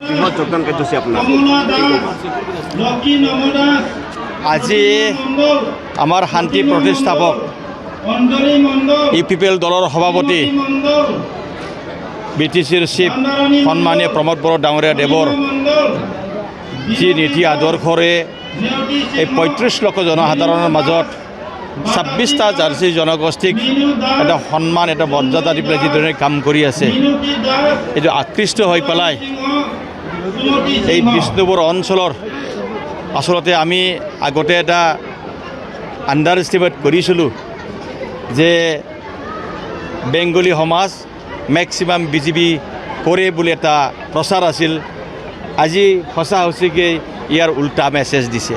বৃহৎ যোগদান কাৰ্যসূচী আপোনাৰ আজি আমাৰ শান্তি প্ৰতিষ্ঠাপক UPPL দলৰ সভাপতি BTCৰ চিফ সন্মানীয় প্ৰমোদ বড়ো ডাঙৰীয়া দেৱৰ যি নীতি আদৰ্শৰে এই ৩৫ লাখ জনসাধাৰণৰ মাজত ২৬টা জাৰ্চি জনগোষ্ঠীক এটা সন্মান এটা মৰ্যাদা দি পেলাই যিদৰে কাম কৰি আছে এইটো আকৃষ্ট হৈ পেলাই এই বিষ্ণুপুৰ অঞ্চলৰ আচলতে আমি আগতে এটা আণ্ডাৰ এষ্টিমেট কৰিছিলোঁ যে বেংগলী সমাজ মেক্সিমাম বিজেপি কৰে বুলি এটা প্ৰচাৰ আছিল আজি সঁচা সঁচিকৈ ইয়াৰ উল্টা মেছেজ দিছে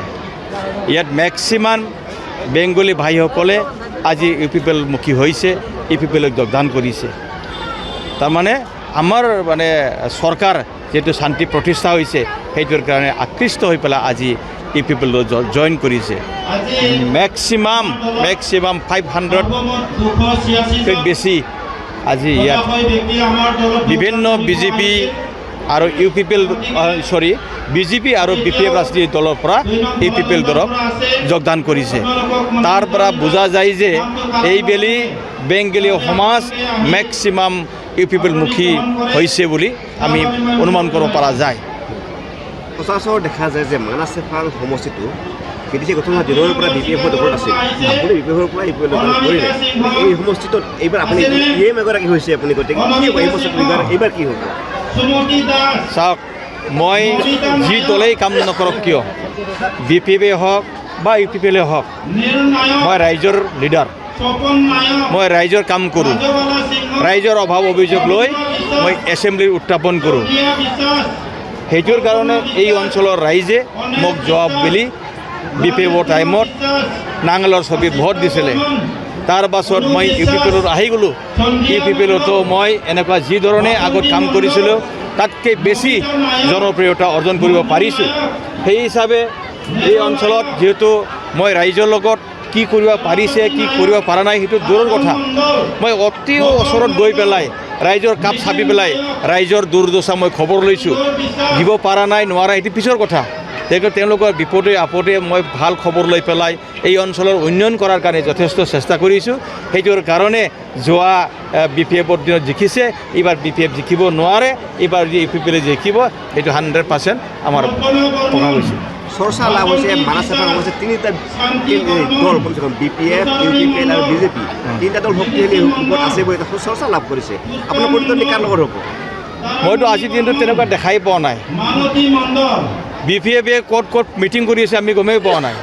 ইয়াত মেক্সিমাম বেংগলী ভাইসকলে আজি UPPL মুখী হৈছে UPPLক যোগদান কৰিছে তাৰমানে আমাৰ মানে চৰকাৰ যেটো শান্তি প্ৰতিষ্ঠা হৈছে সেইটোৰ কাৰণে আকৃষ্ট হৈ পেলাই আজি UPPL জইন কৰিছে মেক্সিমাম 500 বেছি আজি ইয়াত বিভিন্ন বিজেপি আৰু বিজেপি আৰু BPF ৰাষ্ট্ৰীয় দলৰ পৰা UPPL দলক যোগদান কৰিছে তাৰ পৰা বুজা যায় যে এইবেলি বেংগলী সমাজ মেক্সিমাম UPPL মুখী হৈছে বুলি আমি অনুমান কৰিব পৰা যায় সচৰাচৰ দেখা যায় যে মানাছ চেফাং সমষ্টিটো BTC গঠন হোৱাৰ দিনৰ পৰা BPF দখলত আছিল আপুনি BPFৰ পৰা UPPL দখল কৰিলে এই সমষ্টিটোত এইবাৰ আপুনি এগৰাকী হৈছে আপুনি গতিকে এই সমষ্টিটো এইবাৰ কি হ'ব চাওক মই যি দলেই কাম নকৰক কিয় BPF হওক বা UPPL হওক মই ৰাইজৰ লিডাৰ মই ৰাইজৰ কাম কৰোঁ ৰাইজৰ অভাৱ অভিযোগ লৈ মই এছেম্বলিৰ উত্থাপন কৰোঁ সেইটোৰ কাৰণে এই অঞ্চলৰ ৰাইজে মোক জবাব বুলি BPFৰ টাইমত নাঙলৰ ছবিত ভোট দিছিলে তাৰ পাছত মই UPPLত আহি গ'লোঁ UPPLতো মই এনেকুৱা যি ধৰণে আগত কাম কৰিছিলোঁ তাতকৈ বেছি জনপ্ৰিয়তা অৰ্জন কৰিব পাৰিছোঁ সেই হিচাপে এই অঞ্চলত যিহেতু মই ৰাইজৰ লগত কি কৰিব পাৰিছে কি কৰিব পৰা নাই সেইটো দূৰৰ কথা মই অতি ওচৰত গৈ পেলাই ৰাইজৰ কাপ চাপি পেলাই ৰাইজৰ দুৰ্দশা মই খবৰ লৈছোঁ দিব পৰা নাই নোৱাৰা সেইটো পিছৰ কথা তেওঁলোকৰ বিপদে আপদে মই ভাল খবৰ লৈ পেলাই এই অঞ্চলৰ উন্নয়ন কৰাৰ কাৰণে যথেষ্ট চেষ্টা কৰিছোঁ সেইটোৰ কাৰণে যোৱা BPFৰ দিনত জিকিছে এইবাৰ BPF জিকিব নোৱাৰে এইবাৰ যি UPPL জিকিব সেইটো 100% আমাৰ প্ৰকাশ হৈছে চৰ্চা লাভ হৈছে মানাছ চেফাং হৈছে তিনিটা দল কমচে কম BPF UPPL আৰু BJP তিনিটা দল শক্তিশালী ৰূপত আছে বুলি চৰ্চা লাভ কৰিছে আপোনাৰ প্ৰতিদ্বন্দ্বী কাৰ লগত হ'ব মইতো আজিৰ দিনটোত তেনেকুৱা দেখাই পোৱা নাই BPFে ক'ত মিটিং কৰি আছে আমি গমেই পোৱা নাই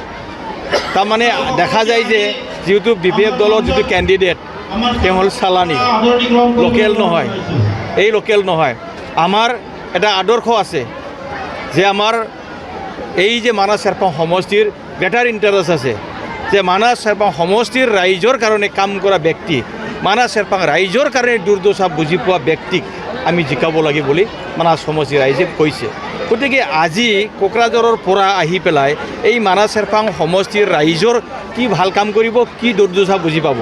তাৰমানে দেখা যায় যে যিহেতু BPF দলৰ যিটো কেণ্ডিডেট তেওঁ হ'ল চালানী লোকেল নহয় আমাৰ এটা আদৰ্শ আছে যে আমাৰ এই যে মানাছ চেৰপাং সমষ্টিৰ গ্ৰেটাৰ ইণ্টাৰেষ্ট আছে যে মানাছ চেৰপাং সমষ্টিৰ ৰাইজৰ কাৰণে কাম কৰা ব্যক্তি মানাছ চেৰপাং ৰাইজৰ কাৰণে দুৰ্দশা বুজি পোৱা ব্যক্তিক আমি জিকাব লাগে বুলি মানাছ সমষ্টিৰ ৰাইজে কৈছে গতিকে আজি কোকৰাঝাৰৰ পৰা আহি পেলাই এই মানাছ চেৰপাং সমষ্টিৰ ৰাইজৰ কি ভাল কাম কৰিব কি দুৰ্দশা বুজি পাব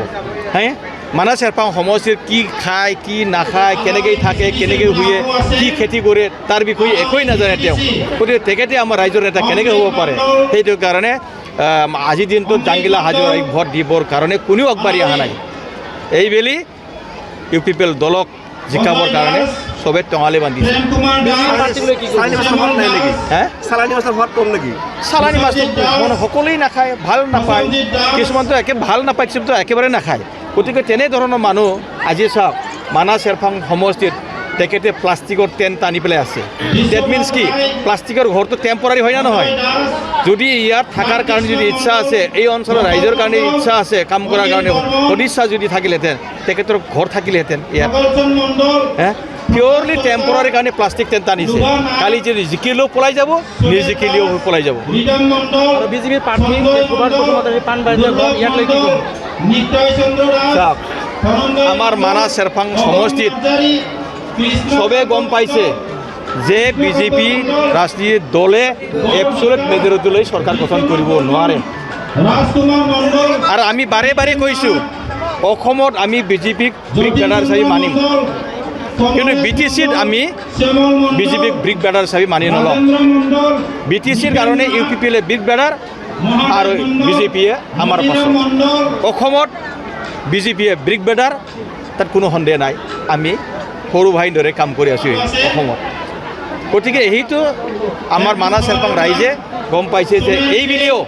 মানাছ চেৰপাং সমষ্টিৰ কি খায় কি নাখায় কেনেকৈ থাকে কেনেকৈ শুয়ে কি খেতি কৰে তাৰ বিষয়ে একোৱেই নাজানে তেওঁ গতিকে তেখেতে আমাৰ ৰাইজৰ নেতা কেনেকৈ হ'ব পাৰে সেইটো কাৰণে আজিৰ দিনটোত জাংগিলা হাজোৰাক ভোট দিবৰ কাৰণে কোনেও আগবাঢ়ি অহা নাই এইবেলি UPPL দলক জিকাবৰ কাৰণে চবে টঙালি বান্ধিছে চালানী মাছটো সকলোৱেই নাখায় ভাল নাপায় কিছুমানটো ভাল নাপায় কিছুমানটো একেবাৰে নাখায় গতিকে তেনেধৰণৰ মানুহ আজি চাওক মানাছ চেৰপাং সমষ্টিত তেখেতে প্লাষ্টিকৰ টেণ্ট টানি পেলাই আছে ডেট মিনছ কি প্লাষ্টিকৰ ঘৰটো টেম্পৰাৰী হয় না নহয় যদি ইয়াত থকাৰ কাৰণে যদি ইচ্ছা আছে এই অঞ্চলৰ ৰাইজৰ কাৰণে ইচ্ছা আছে কাম কৰাৰ কাৰণে সদিচ্ছা যদি থাকিলেহেঁতেন তেখেতৰ ঘৰ থাকিলেহেঁতেন ইয়াত পিয়ৰলি টেম্পৰাৰী কাৰণে প্লাষ্টিক টেণ্ট টানিছে কালি যদি জিকিলেও পলাই যাব নিজিকিলেও পলাই যাব বিজেপিৰ প্ৰাৰ্থী চাওক আমাৰ মানাছ চেৰপাং সমষ্টিত চবে গম পাইছে যে বিজেপি ৰাষ্ট্ৰীয় দলে এবছলুট মেজৰিটি লৈ চৰকাৰ গঠন কৰিব নোৱাৰে আৰু আমি বাৰে বাৰে কৈছোঁ অসমত আমি বিজেপিক ব্ৰিগেডাৰ হিচাপে মানিম কিন্তু BTCত আমি বিজেপিক ব্ৰিক বেডাৰ হিচাপে মানি নলওঁ BTCৰ কাৰণে UPPলে ব্ৰিক বেডাৰ আৰু বিজেপিয়ে আমাৰ পাছত অসমত বিজেপিয়ে ব্ৰিক বেডাৰ তাত কোনো সন্দেহ নাই আমি সৰু ভাইৰ দৰে কাম কৰি আছোঁ অসমত গতিকে সেইটো আমাৰ মানাহ চেৰপাং ৰাইজে গম পাইছে যে এইবেলিও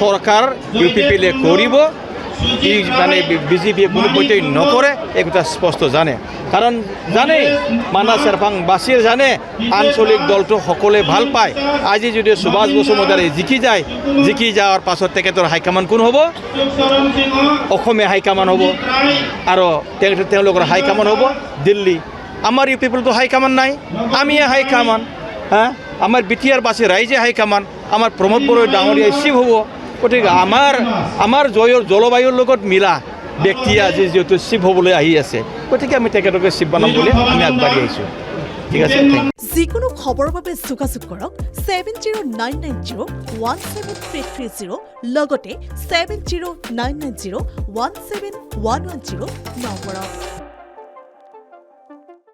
চৰকাৰ UPPলে কৰিব ই মানে বিজেপিয়ে কোনো পধ্যেই নকৰে এই কথা স্পষ্ট জানে কাৰণ জানেই মানাহ চেৰপাং বাসীৰ জানে আঞ্চলিক দলটো সকলোৱে ভাল পায় আজি যদি সুভাষ বসুমতাৰী জিকি যাওয়াৰ পাছত তেখেতৰ হাইকমাণ্ড কোন হ'ব অসমীয়া হাইকমাণ্ড হ'ব আৰু তেওঁলোকৰ হাইকমাণ্ড হ'ব দিল্লী আমাৰ UPPতো হাইকমাণ্ড নাই আমিয়ে হাইকমাণ্ড আমাৰ BTR বাসী ৰাইজে হাইকমাণ্ড আমাৰ প্ৰমোদ বড়ো ডাঙৰীয়াই চিফ হ'ব গতিকে আমাৰ জলবায়ুৰ লগত মিলা ব্যক্তি আজি যিহেতু চিফ হ'বলৈ আহি আছে গতিকে আমি তেখেতকে চিফ বনাম বুলি আমি আগবাঢ়ি আহিছোঁ ঠিক আছে যিকোনো খবৰৰ বাবে যোগাযোগ কৰক 7099017330 লগতে 7099017110 নম্বৰত